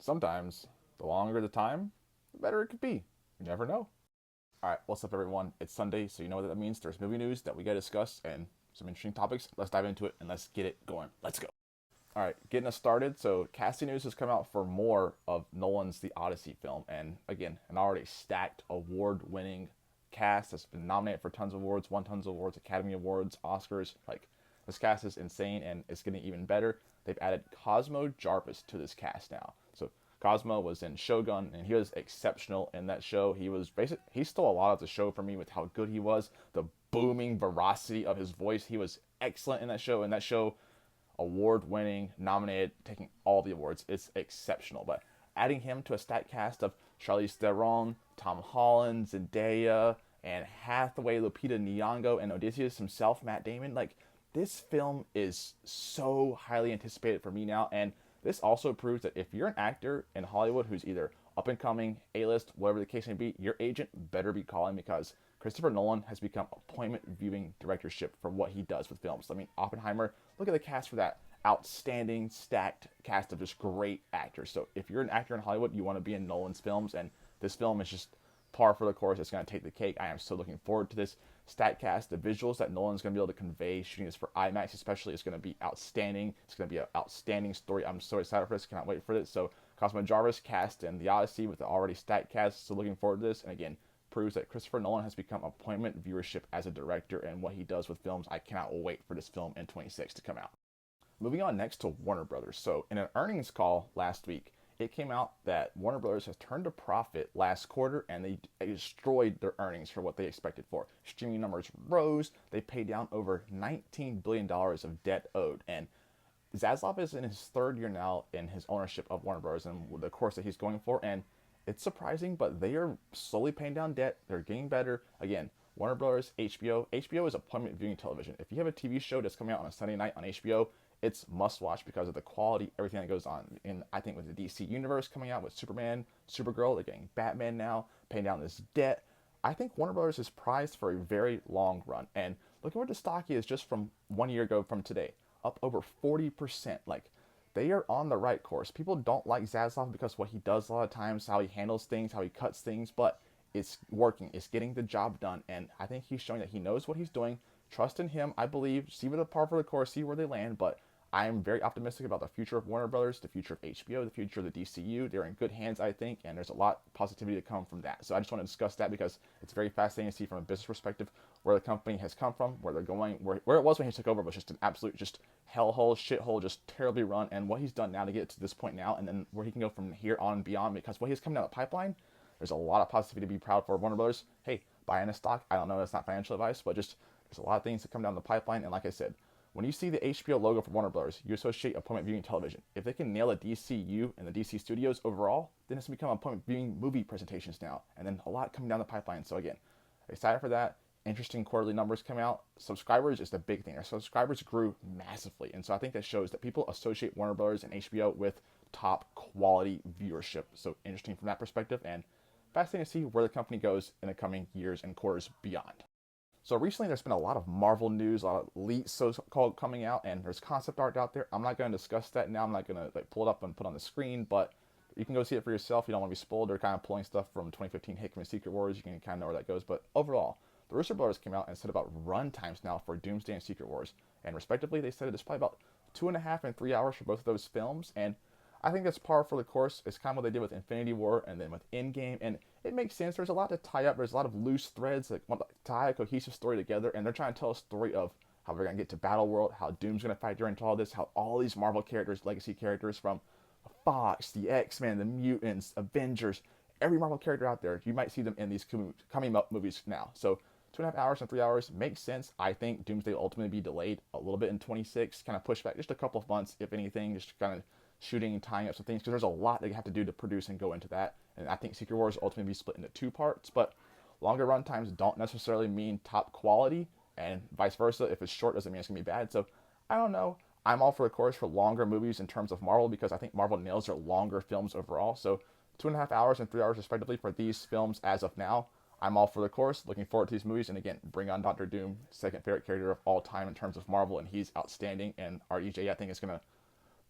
Sometimes, the longer the time, the better it could be. You never know. All right, what's up, everyone? It's Sunday, so you know what that means. There's movie news that we got to discuss and some interesting topics. Let's dive into it and let's get it going. Let's go. All right, getting us started. So, casting news has come out for more of Nolan's The Odyssey film. And again, an already stacked award winning cast that's been nominated for tons of awards, won tons of awards, Academy Awards, Oscars. Like, this cast is insane and it's getting even better. They've added Cosmo Jarvis to this cast now. So, Cosmo was in Shogun and he was exceptional in that show. He stole a lot of the show for me with how good he was, the booming veracity of his voice. He was excellent in that show. And that show, award winning, nominated, taking all the awards. It's exceptional. But adding him to a stat cast of Charlize Theron, Tom Holland, Zendaya, and Hathaway, Lupita Nyong'o, and Odysseus himself, Matt Damon, like, this film is so highly anticipated for me now. And this also proves that if you're an actor in Hollywood who's either up and coming, A-list, whatever the case may be, your agent better be calling, because Christopher Nolan has become appointment viewing directorship for what he does with films. I mean, Oppenheimer, look at the cast for that. Outstanding, stacked cast of just great actors. So if you're an actor in Hollywood, you want to be in Nolan's films, and this film is just par for the course. It's going to take the cake. I am so looking forward to this stat cast. The visuals that Nolan's going to be able to convey shooting this for IMAX especially is going to be outstanding. It's going to be an outstanding story. I'm so excited for this. Cannot wait for this. So Cosmo Jarvis cast in The Odyssey with the already stacked cast. So looking forward to this. And again, proves that Christopher Nolan has become appointment viewership as a director and what he does with films. I cannot wait for this film in 26 to come out. Moving on next to Warner Brothers. So in an earnings call last week, it came out that Warner Brothers has turned a profit last quarter and they destroyed their earnings for what they expected for. Streaming numbers rose. They paid down over $19 billion of debt owed. And Zaslav is in his third year now in his ownership of Warner Brothers and the course that he's going for. And it's surprising, but they are slowly paying down debt. They're getting better. Again, Warner Brothers, HBO. HBO is appointment viewing television. If you have a TV show that's coming out on a Sunday night on HBO, it's must watch because of the quality, everything that goes on. And I think with the DC universe coming out with Superman, Supergirl, they're getting Batman now, paying down this debt. I think Warner Brothers is prized for a very long run. And look at where the stock is just from 1 year ago from today, up over 40%. Like, they are on the right course. People don't like Zaslav because what he does a lot of times, how he handles things, how he cuts things, but it's working. It's getting the job done. And I think he's showing that he knows what he's doing. Trust in him, I believe. See where the par for the course, see where they land, but I am very optimistic about the future of Warner Brothers, the future of HBO, the future of the DCU. They're in good hands, I think, and there's a lot of positivity to come from that. So I just want to discuss that because it's very fascinating to see from a business perspective where the company has come from, where they're going, where it was when he took over was just an absolute just hellhole, shithole, just terribly run, and what he's done now to get to this point now, and then where he can go from here on and beyond, because what he's coming down the pipeline, there's a lot of positivity to be proud for Warner Brothers. Hey, buying a stock, I don't know, that's not financial advice, but just there's a lot of things that come down the pipeline, and like I said, when you see the HBO logo for Warner Brothers, you associate appointment viewing television. If they can nail a DCU and the DC studios overall, then it's become appointment viewing movie presentations now. And then a lot coming down the pipeline. So again, excited for that. Interesting quarterly numbers come out. Subscribers is the big thing. Our subscribers grew massively. And so I think that shows that people associate Warner Brothers and HBO with top quality viewership. So interesting from that perspective, and fascinating to see where the company goes in the coming years and quarters beyond. So recently there's been a lot of Marvel news, a lot of leaks so-called coming out, and there's concept art out there. I'm not going to discuss that now. I'm not going to pull it up and put it on the screen, but you can go see it for yourself. You don't want to be spoiled. They're kind of pulling stuff from 2015 Hickman Secret Wars. You can kind of know where that goes. But overall, the Russo brothers came out and said about run times now for Doomsday and Secret Wars. And respectively, they said it's probably about 2.5 and 3 hours for both of those films. And I think that's par for the course. It's kind of what they did with Infinity War and then with Endgame, and it makes sense. There's a lot to tie up. There's a lot of loose threads that want to tie a cohesive story together, and they're trying to tell a story of how they're going to get to Battle World, how Doom's going to fight during all this, how all these Marvel characters, legacy characters from Fox, the X-Men, the Mutants, Avengers, every Marvel character out there, you might see them in these coming up movies now. So 2.5 hours and 3 hours makes sense. I think Doomsday will ultimately be delayed a little bit in 26, kind of pushed back just a couple of months, if anything, just kind of shooting and tying up some things, because there's a lot that you have to do to produce and go into that. And I think Secret Wars ultimately be split into 2 parts, but longer run times don't necessarily mean top quality, and vice versa. If it's short, doesn't mean it's going to be bad. So I don't know. I'm all for the course for longer movies in terms of Marvel, because I think Marvel nails their longer films overall. So 2.5 hours and 3 hours respectively for these films as of now. I'm all for the course. Looking forward to these movies. And again, bring on Doctor Doom, second favorite character of all time in terms of Marvel, and he's outstanding. And RDJ, I think, is going to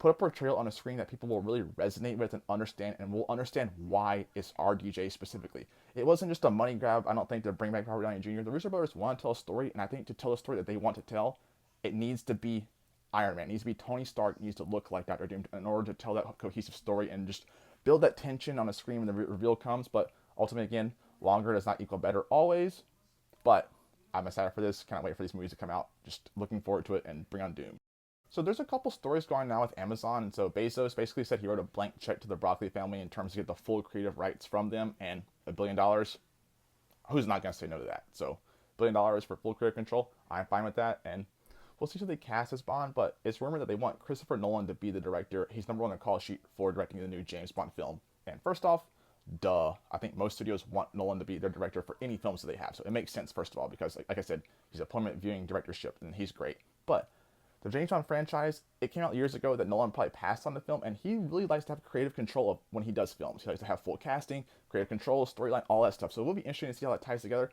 put a portrayal on a screen that people will really resonate with and will understand why it's RDJ specifically. It wasn't just a money grab, I don't think, to bring back Robert Downey Jr. The Russo brothers want to tell a story, and I think to tell a story that they want to tell, it needs to be Iron Man. It needs to be Tony Stark. It needs to look like Dr. Doom in order to tell that cohesive story and just build that tension on the screen when the reveal comes. But ultimately, again, longer does not equal better always. But I'm excited for this. Can't wait for these movies to come out. Just looking forward to it and bring on Doom. So there's a couple stories going now with Amazon. And so Bezos basically said he wrote a blank check to the Broccoli family in terms of get the full creative rights from them and $1 billion. Who's not going to say no to that? So $1 billion for full creative control. I'm fine with that. And we'll see who they cast as Bond, but it's rumored that they want Christopher Nolan to be the director. He's number one on the call sheet for directing the new James Bond film. And first off, duh. I think most studios want Nolan to be their director for any films that they have. So it makes sense, first of all, because like I said, he's a permanent viewing directorship, and he's great. But the James Bond franchise, it came out years ago that Nolan probably passed on the film, and he really likes to have creative control of when he does films. He likes to have full casting, creative control, storyline, all that stuff. So it will be interesting to see how that ties together.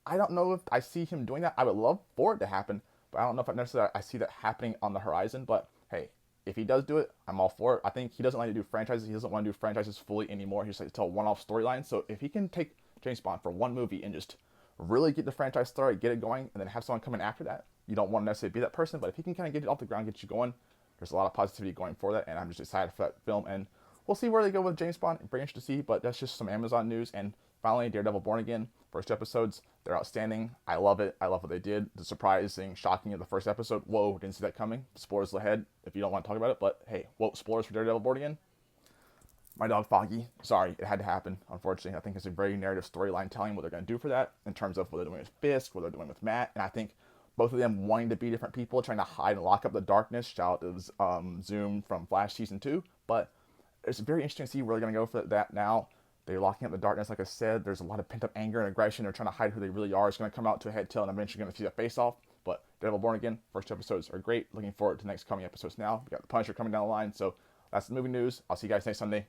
I don't know if I see him doing that. I would love for it to happen, but I don't know if I see that happening on the horizon. But hey, if he does do it, I'm all for it. I think he doesn't like to do franchises. He doesn't want to do franchises fully anymore. He just likes to tell one-off storylines. So if he can take James Bond for one movie and just really get the franchise started, get it going, and then have someone come in after that, you don't want to necessarily be that person, but if he can kind of get it off the ground, get you going, there's a lot of positivity going for that, and I'm just excited for that film. And we'll see where they go with James Bond. Very interested to see, but that's just some Amazon news. And finally, Daredevil Born Again. First episodes, they're outstanding. I love it. I love what they did. The surprising, shocking of the first episode. Whoa, didn't see that coming. Spoilers ahead if you don't want to talk about it. But hey, whoa, spoilers for Daredevil Born Again. My dog Foggy. Sorry, it had to happen, unfortunately. I think it's a very narrative storyline telling what they're going to do for that in terms of what they're doing with Fisk, what they're doing with Matt. And I think both of them wanting to be different people, trying to hide and lock up the darkness. Shout out to Zoom from Flash Season 2. But it's very interesting to see where they're going to go for that now. They're locking up the darkness, like I said. There's a lot of pent-up anger and aggression. They're trying to hide who they really are. It's going to come out to a head tail, and eventually going to see that face-off. But Daredevil Born Again, first episodes are great. Looking forward to the next coming episodes now. We got the Punisher coming down the line. So that's the movie news. I'll see you guys next Sunday.